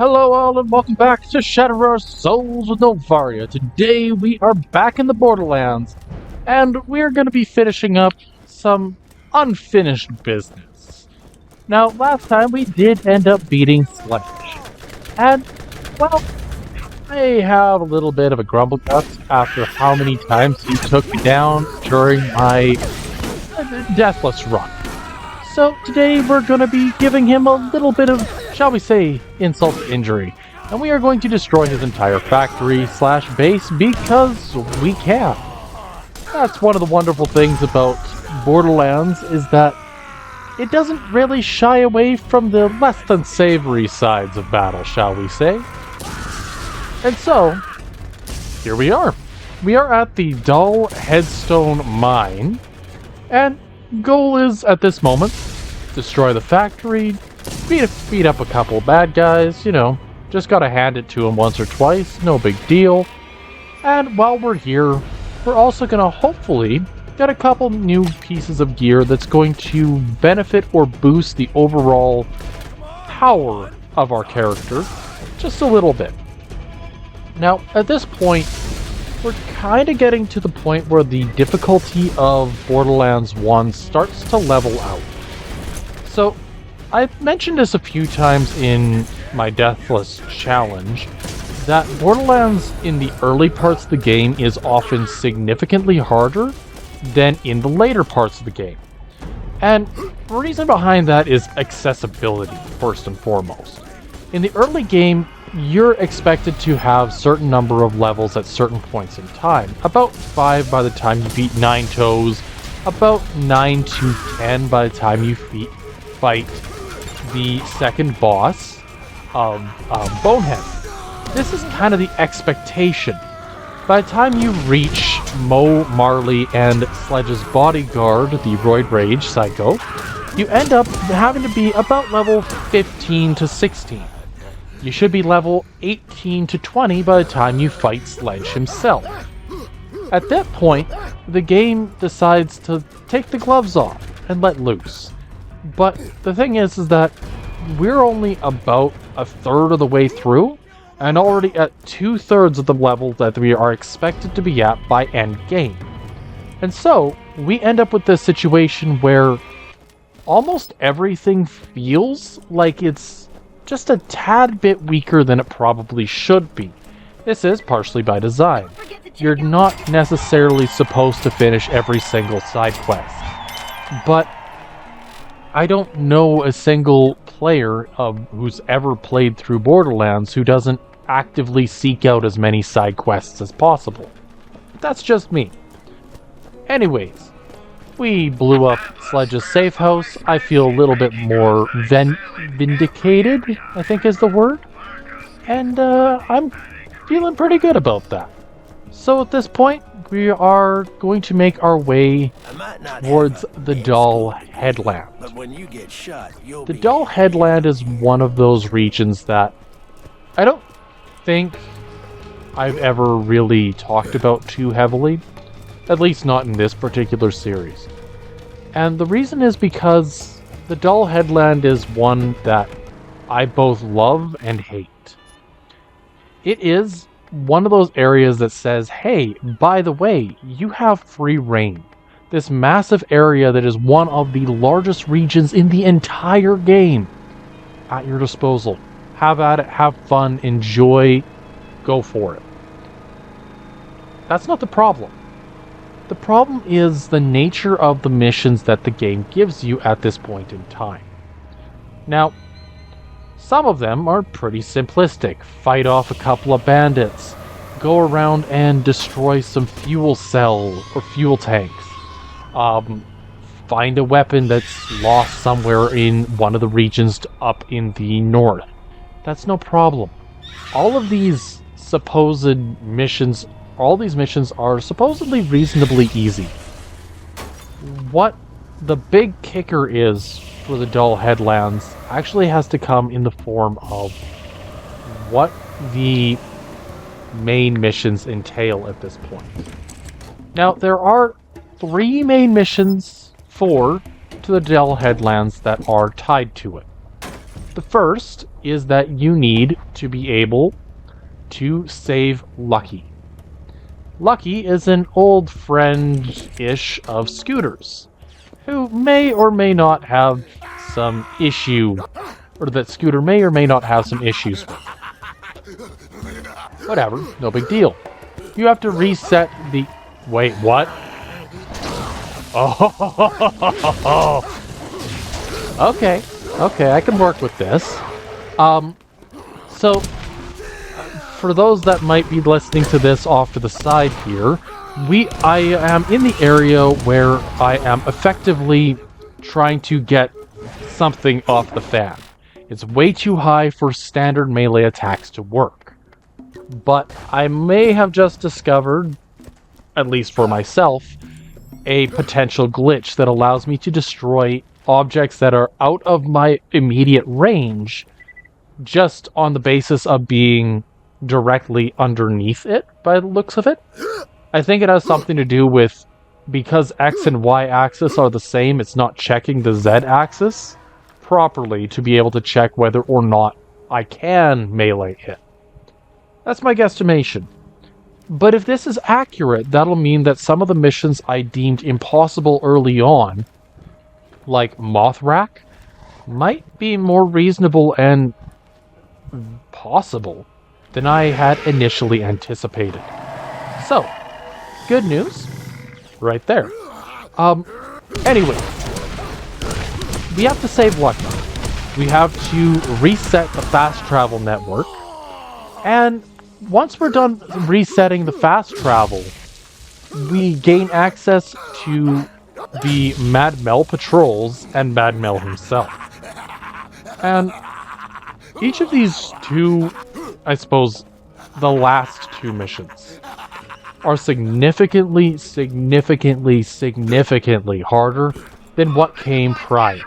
Hello all and welcome back to Shatter Our Souls with Novaria. Today we are back in the Borderlands, and we're going to be finishing up some unfinished business. Now, last time we did end up beating Sledge, and, well, I have a little bit of a grumble guts after how many times he took me down during my deathless run. So today we're going to be giving him a little bit of, shall we say, insult to injury. And we are going to destroy his entire factory / base because we can. That's one of the wonderful things about Borderlands is that it doesn't really shy away from the less than savory sides of battle, shall we say. And so, here we are. We are at the Dull Headstone Mine, and goal is, at this moment, destroy the factory, beat up a couple of bad guys, just gotta hand it to him once or twice, no big deal. And while we're here, we're also gonna hopefully get a couple new pieces of gear that's going to benefit or boost the overall power of our character just a little bit. Now, at this point, we're kind of getting to the point where the difficulty of Borderlands 1 starts to level out. So, I've mentioned this a few times in my Deathless Challenge, that Borderlands in the early parts of the game is often significantly harder than in the later parts of the game. And the reason behind that is accessibility, first and foremost. In the early game, you're expected to have certain number of levels at certain points in time. About 5 by the time you beat 9 Toes, about 9 to 10 by the time you fight the second boss of Bonehead. This is kind of the expectation. By the time you reach Mo, Marley, and Sledge's bodyguard, the Roid Rage Psycho, you end up having to be about level 15 to 16. You should be level 18 to 20 by the time you fight Sledge himself. At that point, the game decides to take the gloves off and let loose. But the thing is that we're only about a third of the way through, and already at 2/3 of the level that we are expected to be at by end game. And so, we end up with this situation where almost everything feels like it's just a tad bit weaker than it probably should be. This is partially by design. You're not necessarily supposed to finish every single side quest. But I don't know a single player who's ever played through Borderlands who doesn't actively seek out as many side quests as possible. That's just me. Anyways, we blew up Sledge's safe house. I feel a little bit more vindicated, I think is the word. And I'm feeling pretty good about that. So at this point, we are going to make our way towards the Dull Headland. But when you get shot, The Dull Headland is one of those regions that I don't think I've ever really talked about too heavily. At least not in this particular series. And the reason is because the Dull Headland is one that I both love and hate. It is one of those areas that says, hey, by the way, you have free reign. This massive area that is one of the largest regions in the entire game at your disposal. Have at it, have fun, enjoy, go for it. That's not the problem. The problem is the nature of the missions that the game gives you at this point in time. Now, some of them are pretty simplistic. Fight off a couple of bandits. Go around and destroy some fuel cells or fuel tanks. Find a weapon that's lost somewhere in one of the regions up in the north. That's no problem. All of these supposed missions are supposedly reasonably easy. What the big kicker is for the Dull Headlands actually has to come in the form of what the main missions entail at this point. Now, there are 3 main missions, 4, to the Dull Headlands that are tied to it. The first is that you need to be able to save Lucky. Lucky is an old friend-ish of Scooter's, who may or may not have some issue, or that Scooter may or may not have some issues with. Whatever, no big deal. You have to reset the... Wait, what? Oh, okay, I can work with this. So, for those that might be listening to this off to the side here, I am in the area where I am effectively trying to get something off the fan. It's way too high for standard melee attacks to work. But I may have just discovered, at least for myself, a potential glitch that allows me to destroy objects that are out of my immediate range just on the basis of being directly underneath it, by the looks of it. I think it has something to do with, because X and Y axis are the same, it's not checking the Z axis properly to be able to check whether or not I can melee it. That's my guesstimation. But if this is accurate, that'll mean that some of the missions I deemed impossible early on, like Mothrack, might be more reasonable and possible than I had initially anticipated. So, good news, right there. Anyway, we have to save Lucky. We have to reset the fast travel network, and once we're done resetting the fast travel, we gain access to the Mad Mel patrols and Mad Mel himself. And each of these two, I suppose, the last two missions, are significantly harder than what came prior.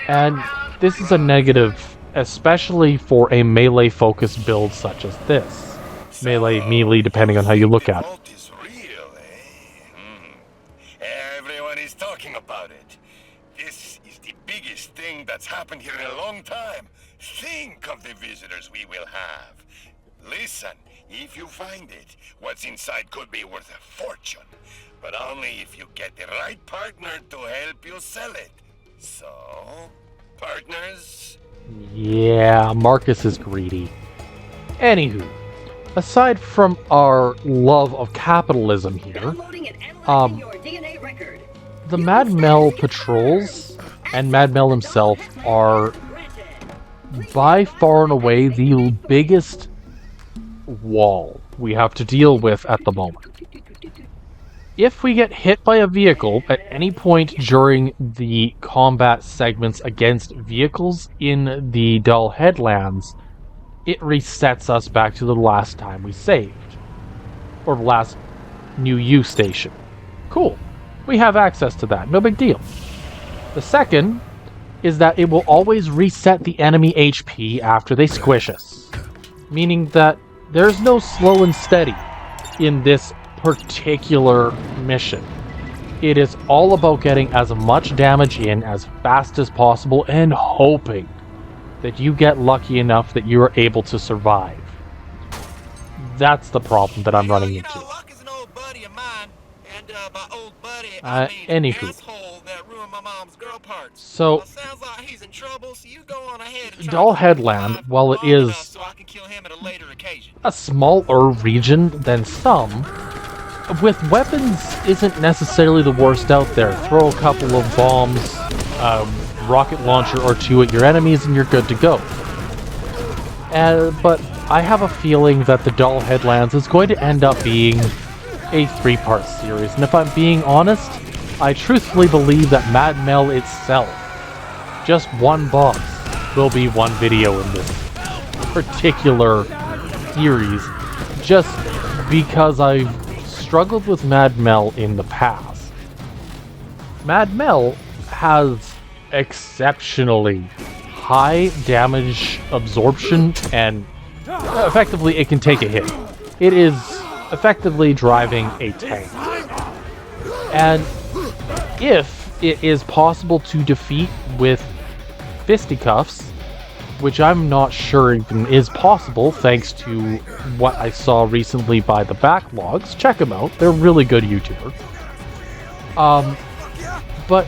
And this is a negative, especially for a melee-focused build such as this. Melee, depending on how you look at it. Everyone is talking about it. This is the biggest thing that's happened here in a long time. Think of the visitors we will have. Listen, if you find it, what's inside could be worth a fortune. But only if you get the right partner to help you sell it. So, partners? Yeah, Marcus is greedy. Anywho, aside from our love of capitalism here, the Mad Mel patrols and Mad Mel himself are by far and away the biggest wall we have to deal with at the moment. If we get hit by a vehicle at any point during the combat segments against vehicles in the Dull Headlands, it resets us back to the last time we saved. Or the last New U station. Cool. We have access to that. No big deal. The second is that it will always reset the enemy HP after they squish us. Meaning that there's no slow and steady in this particular mission. It is all about getting as much damage in as fast as possible and hoping that you get lucky enough that you are able to survive. That's the problem that I'm running into. Lucky's an old buddy of mine, and by old buddy, I mean Anywho. asshole that ruined my mom's girl parts. So, Well, sounds like he's in trouble, so you go on ahead and try Dull to Headland, survive while it long enough is so I can kill him at a later occasion. a smaller region than some, with weapons isn't necessarily the worst out there. Throw a couple of bombs, rocket launcher or two at your enemies and you're good to go. But I have a feeling that the Dull Headlands is going to end up being a 3-part series, and if I'm being honest, I truthfully believe that Mad Mel itself, just one boss, will be one video in this particular series, just because I've struggled with Mad Mel in the past. Mad Mel has exceptionally high damage absorption, and effectively it can take a hit. It is effectively driving a tank. And if it is possible to defeat with fisticuffs, which I'm not sure even is possible thanks to what I saw recently by the Backlogs. Check them out, they're a really good YouTuber. But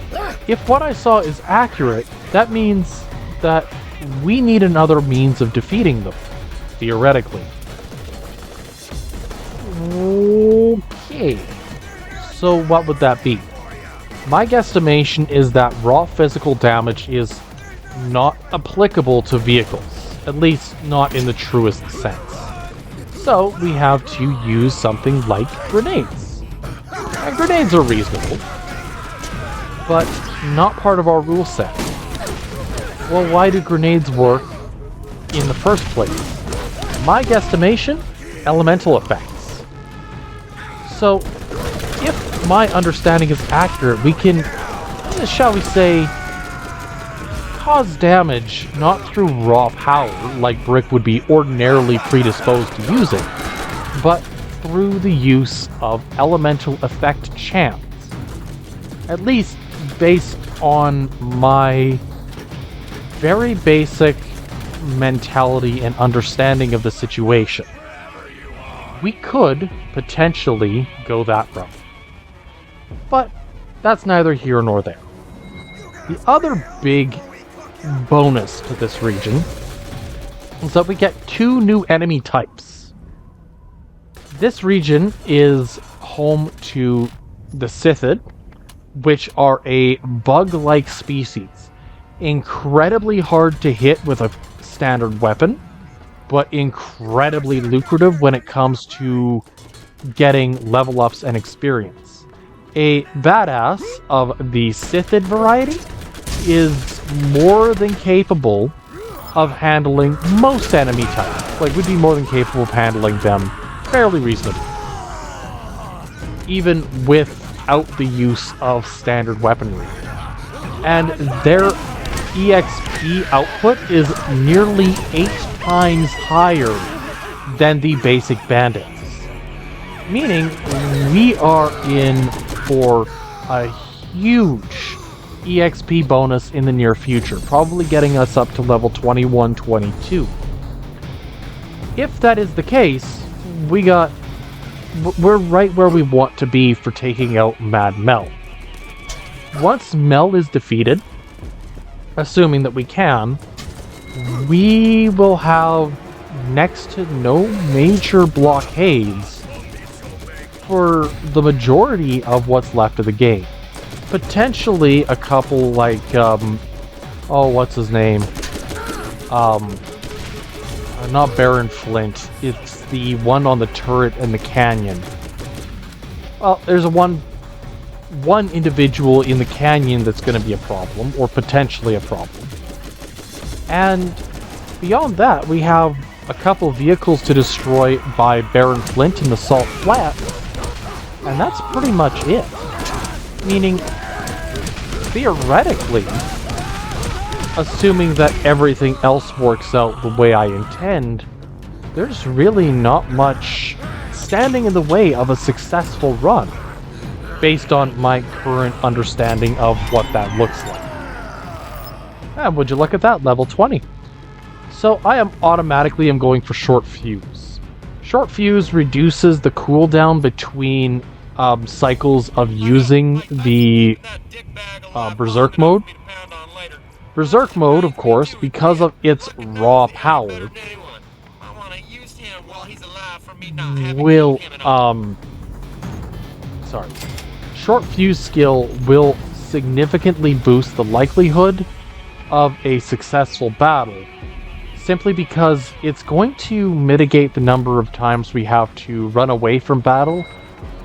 if what I saw is accurate, that means that we need another means of defeating them, theoretically. Okay, so what would that be? My guesstimation is that raw physical damage is not applicable to vehicles, at least not in the truest sense. So we have to use something like grenades. And grenades are reasonable, but not part of our rule set. Well, why do grenades work in the first place? My guesstimation, elemental effects. So, if my understanding is accurate, we can, shall we say, cause damage not through raw power, like Brick would be ordinarily predisposed to using, but through the use of elemental effect chance. At least based on my very basic mentality and understanding of the situation. We could potentially go that route. But that's neither here nor there. The other big bonus to this region is that we get 2 new enemy types. This region is home to the Sithid, which are a bug-like species. Incredibly hard to hit with a standard weapon, but incredibly lucrative when it comes to getting level ups and experience. A badass of the Sithid variety is more than capable of handling most enemy types. Like, would be more than capable of handling them fairly reasonably, even without the use of standard weaponry. And their EXP output is nearly 8 times higher than the basic bandits. Meaning, we are in for a huge EXP bonus in the near future, probably getting us up to level 21, 22. If that is the case, we're right where we want to be for taking out Mad Mel. Once Mel is defeated, assuming that we can, we will have next to no major blockades for the majority of what's left of the game. Potentially a couple like, what's his name? Not Baron Flint. It's the one on the turret in the canyon. Well, there's one individual in the canyon that's going to be a problem, or potentially a problem. And beyond that, we have a couple vehicles to destroy by Baron Flint in the Salt Flats, and that's pretty much it. Meaning, theoretically, assuming that everything else works out the way I intend, there's really not much standing in the way of a successful run, based on my current understanding of what that looks like. And would you look at that, level 20. So I am automatically going for Short Fuse. Short Fuse reduces the cooldown between cycles of using the Berserk mode. Berserk mode, of course, because of its raw power, will, Short Fuse skill will significantly boost the likelihood of a successful battle, simply because it's going to mitigate the number of times we have to run away from battle,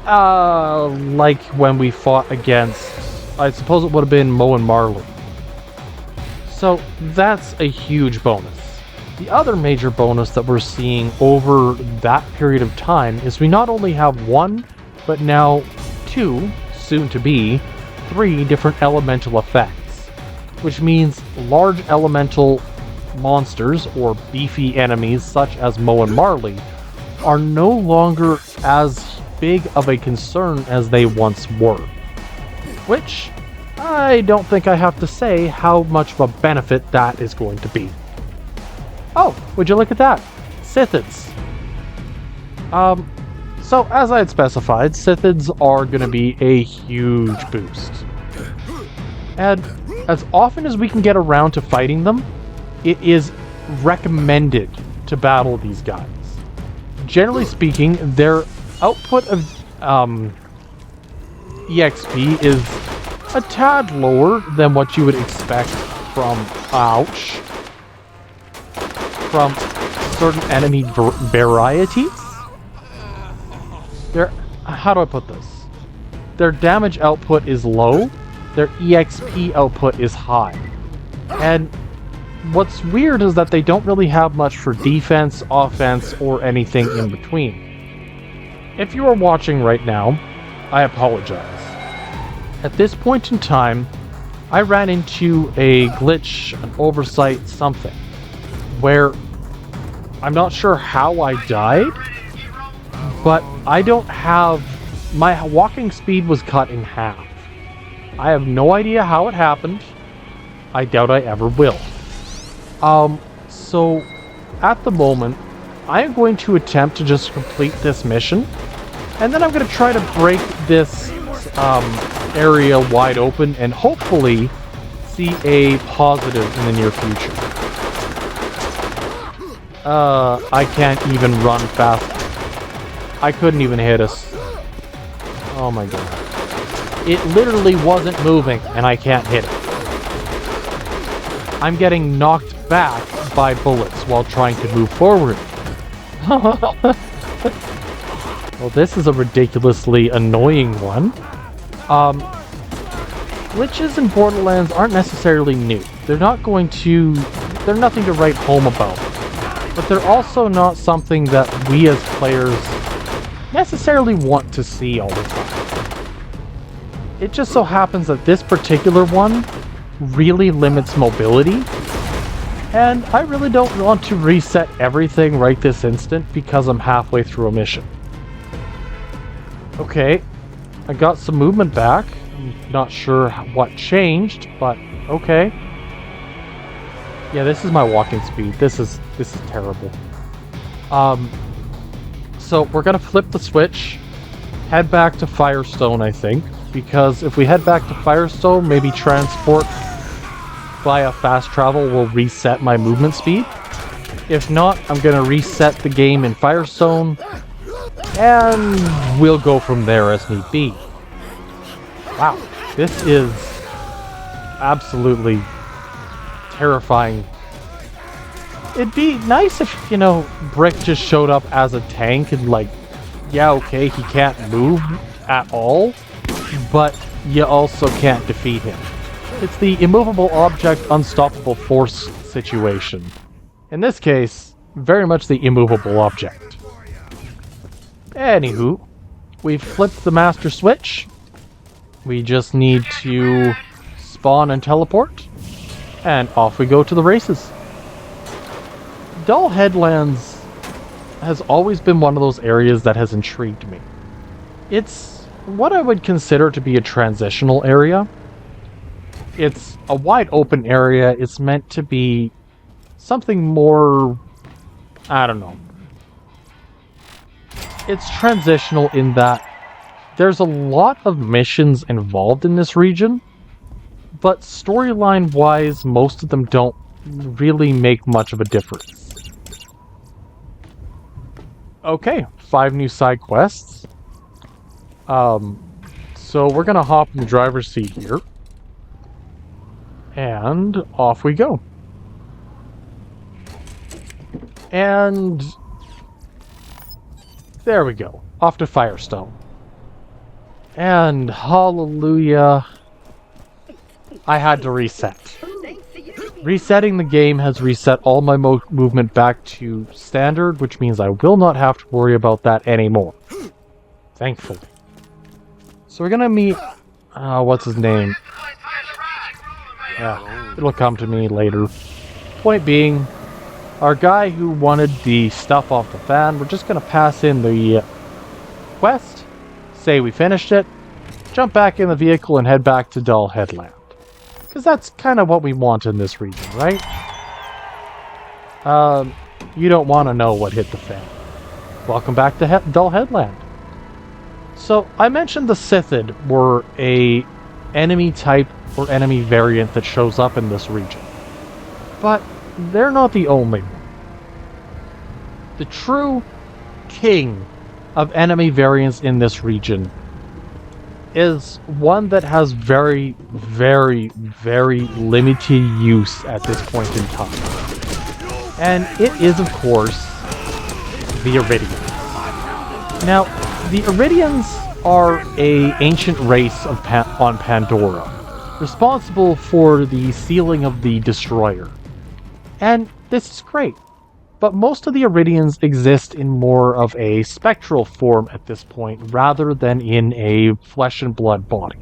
like when we fought against, I suppose it would have been Moe and Marley. So that's a huge bonus. The other major bonus that we're seeing over that period of time is we not only have 1, but now 2, soon to be 3 different elemental effects, which means large elemental monsters or beefy enemies such as Moe and Marley are no longer as big of a concern as they once were, which I don't think I have to say how much of a benefit that is going to be. Oh, would you look at that? Scythids. So as I had specified, Scythids are going to be a huge boost. And as often as we can get around to fighting them, it is recommended to battle these guys. Generally speaking, their output of EXP is a tad lower than what you would expect from from certain enemy varieties. How do I put this? Their damage output is low, their EXP output is high. And what's weird is that they don't really have much for defense, offense, or anything in between. If you are watching right now, I apologize. At this point in time, I ran into a glitch, an oversight, something, where I'm not sure how I died, but I don't have... my walking speed was cut in half. I have no idea how it happened. I doubt I ever will. So at the moment, I am going to attempt to just complete this mission, and then I'm going to try to break this area wide open and hopefully see a positive in the near future. I can't even run fast. I couldn't even hit us. Oh my god. It literally wasn't moving, and I can't hit it. I'm getting knocked back by bullets while trying to move forward. Well, this is a ridiculously annoying one. Glitches in Borderlands aren't necessarily new. They're nothing to write home about. But they're also not something that we as players necessarily want to see all the time. It just so happens that this particular one really limits mobility, and I really don't want to reset everything right this instant because I'm halfway through a mission. Okay, I got some movement back. I'm not sure what changed, but okay. Yeah, this is my walking speed. This is terrible. So we're gonna flip the switch, head back to Firestone, I think, because if we head back to Firestone, maybe transport via fast travel will reset my movement speed. If not, I'm gonna reset the game in Firestone, and we'll go from there as need be. Wow, this is absolutely terrifying. It'd be nice if, Brick just showed up as a tank and yeah, okay, he can't move at all, but you also can't defeat him. It's the immovable object, unstoppable force situation. In this case, very much the immovable object. Anywho, we've flipped the master switch. We just need to spawn and teleport, and off we go to the races. Dull Headlands has always been one of those areas that has intrigued me. It's what I would consider to be a transitional area. It's a wide open area. It's meant to be something more... I don't know. It's transitional in that there's a lot of missions involved in this region, but storyline-wise, most of them don't really make much of a difference. Okay, 5 new side quests. So we're gonna hop in the driver's seat here. And off we go. And there we go. Off to Firestone. And hallelujah, I had to reset. Resetting the game has reset all my movement back to standard, which means I will not have to worry about that anymore. Thankfully. So we're gonna meet... what's his name? Yeah, it'll come to me later. Point being, our guy who wanted the stuff off the fan, we're just gonna pass in the quest, say we finished it, jump back in the vehicle and head back to Dull Headland. Because that's kind of what we want in this region, right? You don't want to know what hit the fan. Welcome back to Dull Headland. So, I mentioned the Sithid were a enemy type or enemy variant that shows up in this region. But they're not the only one. The true king of enemy variants in this region is one that has very, very, very limited use at this point in time. And it is, of course, the Iridians. Now, the Iridians are an ancient race of on Pandora, responsible for the sealing of the Destroyer. And this is great. But most of the Iridians exist in more of a spectral form at this point, rather than in a flesh and blood body.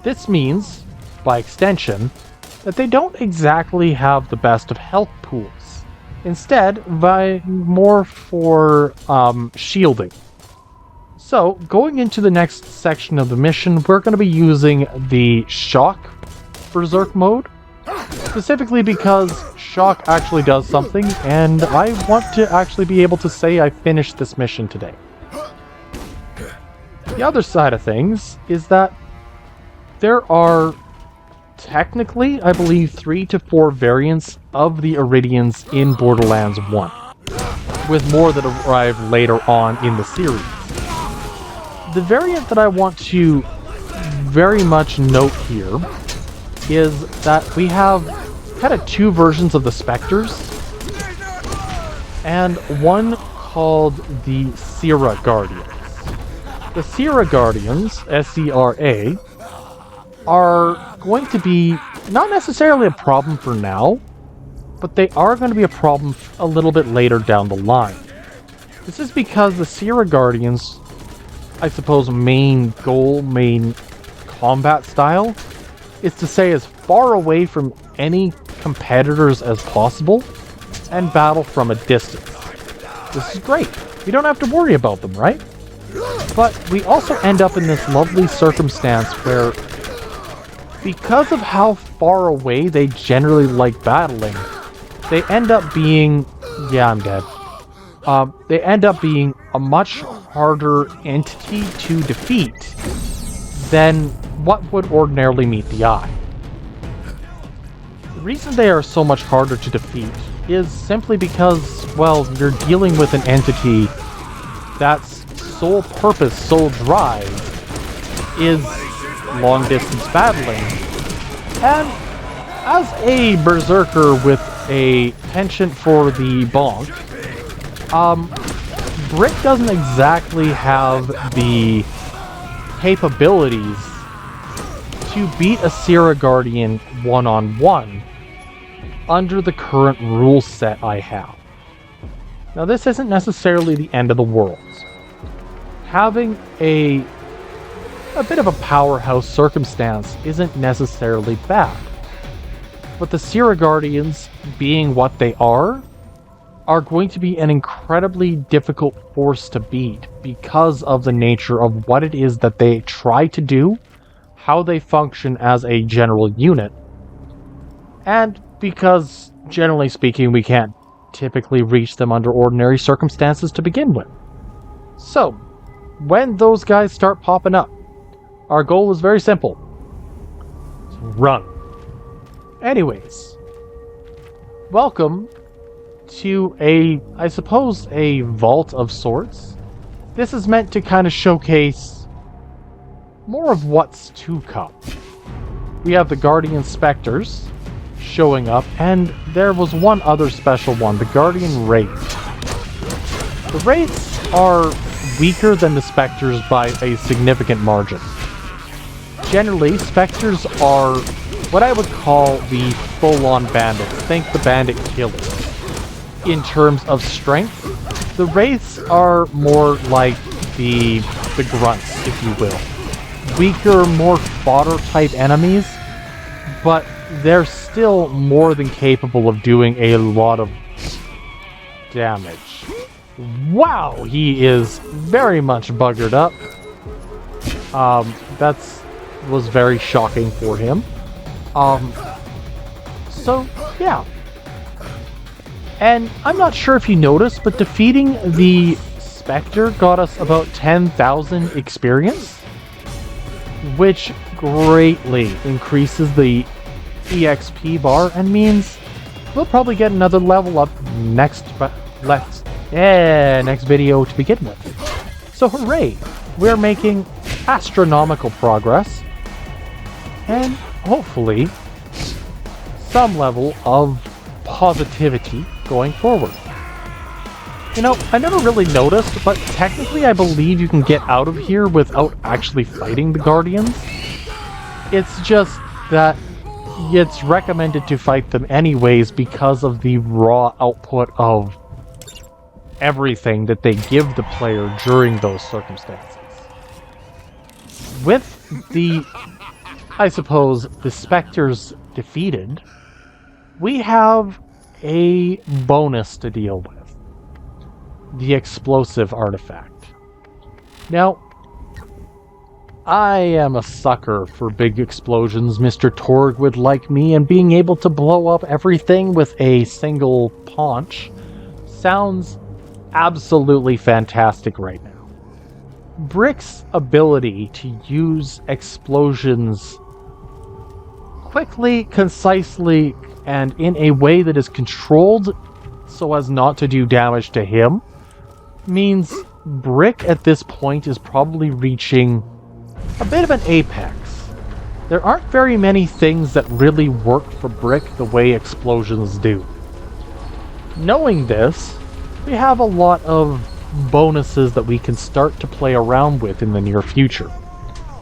This means, by extension, that they don't exactly have the best of health pools. Instead, vie more for shielding. So, going into the next section of the mission, we're going to be using the Shock Berserk mode. Specifically because Shock actually does something, and I want to actually be able to say I finished this mission today. The other side of things is that there are technically, I believe, 3 to 4 variants of the Iridians in Borderlands 1, with more that arrive later on in the series. The variant that I want to very much note here is that we have kind of 2 versions of the Spectres, and one called the Sera Guardians. The Sera Guardians, S-E-R-A, are going to be not necessarily a problem for now, but they are going to be a problem a little bit later down the line. This is because the Sera Guardians, I suppose, main goal, main combat style, is to stay as far away from any competitors as possible and battle from a distance. This is great. We don't have to worry about them, right? But we also end up in this lovely circumstance where, because of how far away they generally like battling, they end up being... Yeah, I'm dead. They end up being a much harder entity to defeat than what would ordinarily meet the eye. The reason they are so much harder to defeat is simply because, well, you're dealing with an entity that's sole purpose, sole drive is long-distance battling. And as a berserker with a penchant for the bonk, Brick doesn't exactly have the capabilities to beat a Sera Guardian one-on-one under the current rule set I have. Now, this isn't necessarily the end of the world. Having a bit of a powerhouse circumstance isn't necessarily bad. But the Sera Guardians, being what they are going to be an incredibly difficult force to beat because of the nature of what it is that they try to do, how they function as a general unit, and because, generally speaking, we can't typically reach them under ordinary circumstances to begin with. So, when those guys start popping up, our goal is very simple. Run. Anyways, welcome to I suppose, a vault of sorts. This is meant to kind of showcase more of what's to come. We have the Guardian Spectres showing up, and there was one other special one, the Guardian Wraiths. The Wraiths are weaker than the Spectres by a significant margin. Generally, Spectres are what I would call the full-on bandits. Think the bandit killer. In terms of strength, the Wraiths are more like the grunts, if you will. Weaker, more fodder-type enemies, but they're still more than capable of doing a lot of damage. Wow, he is very much buggered up. Was very shocking for him. So, yeah. And I'm not sure if you noticed, but defeating the Spectre got us about 10,000 experience, which greatly increases the EXP bar and means we'll probably get another level up next video to begin with. So hooray! We're making astronomical progress and hopefully some level of positivity going forward. You know, I never really noticed, but technically I believe you can get out of here without actually fighting the Guardians. It's just that it's recommended to fight them anyways because of the raw output of everything that they give the player during those circumstances. With the, I suppose, the Spectres defeated, we have a bonus to deal with. The explosive artifact. Now, I am a sucker for big explosions, Mr. Torg would like me, and being able to blow up everything with a single punch sounds absolutely fantastic right now. Brick's ability to use explosions quickly, concisely, and in a way that is controlled so as not to do damage to him means Brick at this point is probably reaching a bit of an apex. There aren't very many things that really work for Brick the way explosions do. Knowing this, we have a lot of bonuses that we can start to play around with in the near future.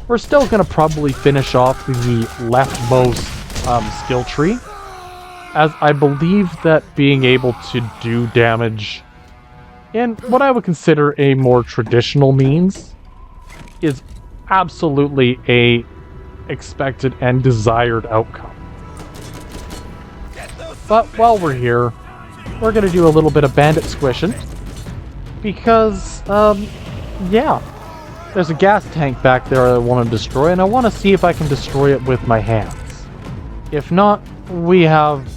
We're still going to probably finish off the leftmost skill tree, as I believe that being able to do damage in what I would consider a more traditional means is absolutely a expected and desired outcome. But while we're here, we're going to do a little bit of bandit squishing because, yeah, there's a gas tank back there I want to destroy, and I want to see if I can destroy it with my hands. If not, we have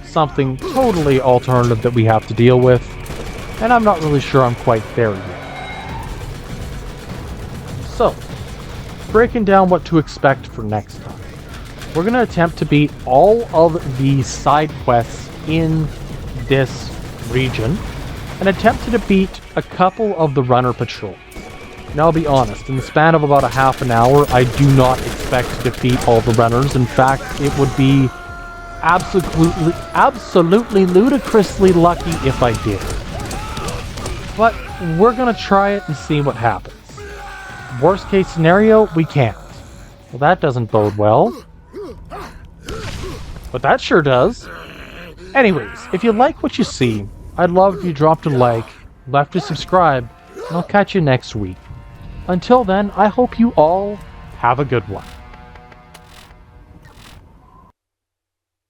something totally alternative that we have to deal with, and I'm not really sure I'm quite there yet. So, breaking down what to expect for next time. We're going to attempt to beat all of the side quests in this region, and attempt to beat a couple of the runner patrols. Now, I'll be honest, in the span of about a half an hour, I do not expect to defeat all the runners. In fact, it would be absolutely ludicrously lucky if I did. But we're gonna try it and see what happens. Worst case scenario, we can't. Well, that doesn't bode well. But that sure does. Anyways, if you like what you see, I'd love if you dropped a like, left a subscribe, and I'll catch you next week. Until then, I hope you all have a good one.